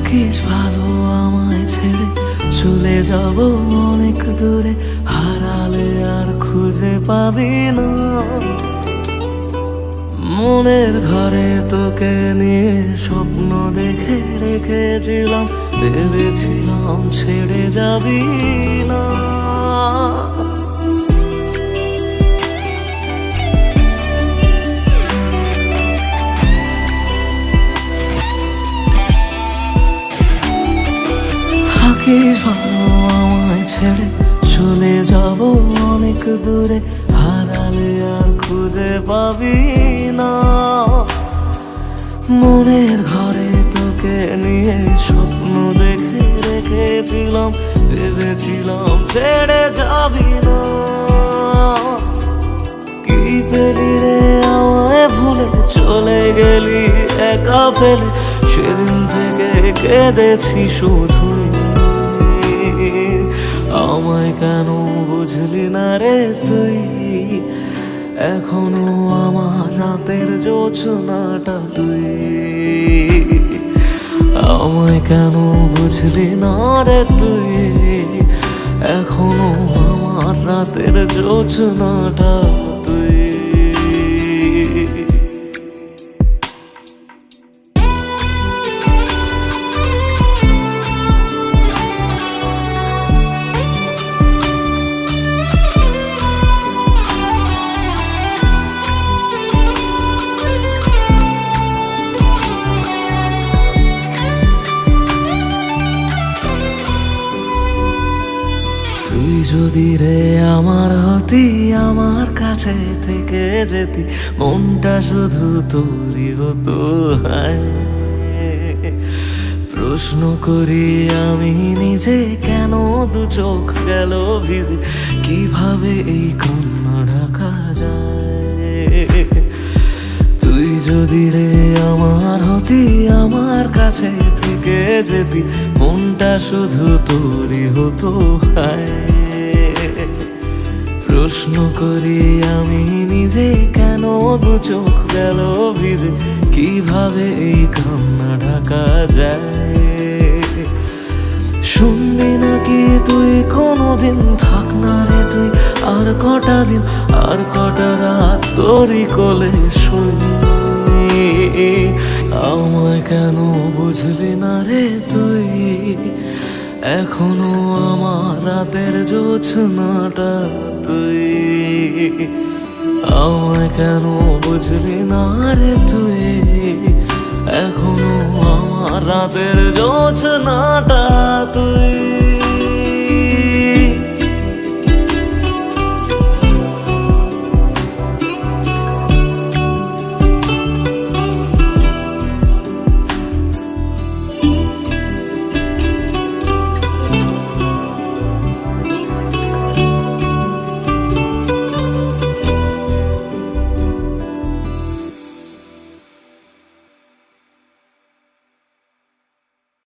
থাকিস ভালো আমায় ছেড়ে, চলে যাব অনেক দূরে, হারালে আর খুঁজে পাবি না। মনের ঘরে তোকে নিয়ে স্বপ্ন দেখে রেখেছিলাম, ভেবেছিলাম ছেড়ে যাবি না। থাকিস ভালো আমায় ছেড়ে, চলে যাব অনেক দূরে, হারালে আর খুঁজে পাবি না। মনের ঘরে তোকে নিয়ে স্বপ্ন দেখে রেখেছিলাম, ভেবেছিলাম ছেড়ে যাবি না। কি পেলি রে আমায় ভুলে, চলে গেলি একা ফেলে, সেদিন থেকে কেঁদেছি শুধু। আমায় কেন বুঝলি না রে তুই, এখনো আমার রাতের জোছনাটা তুই। আমায় কেন বুঝলি না রে তুই, এখনো আমার রাতের জোছনাটা তুই। তুই যদি রে আমার হতি, আমার কাছে থেকে যেতি, মনটা শুধু তোরই হতো। হায় প্রশ্ন করি আমি নিজে, কেন দু চোখ গেল ভিজে, কিভাবে এই কান্না ঢাকা যায়। তুই যদি রে আমার হতি, আমার কাছে থেকে যেতি, মনটা শুধু তোরই হতো। হায় প্রশ্ন করি আমি নিজে, কেন দু চোখ গেল ভিজে, কিভাবে এই কান্না ঢাকা যায়। শুনবি নাকি তুই কোনোদিন, থাক না রে তুই আর কটা দিন, আর কটা রাত তোরই কোলে শুই। আমায় কেন বুঝলি না রে তুই, এখনো আমার রাতের জোছনাটা তুই। আমায় কেন বুঝলি না রে তুই, এখনো আমার রাতের জোছনাটা তুই।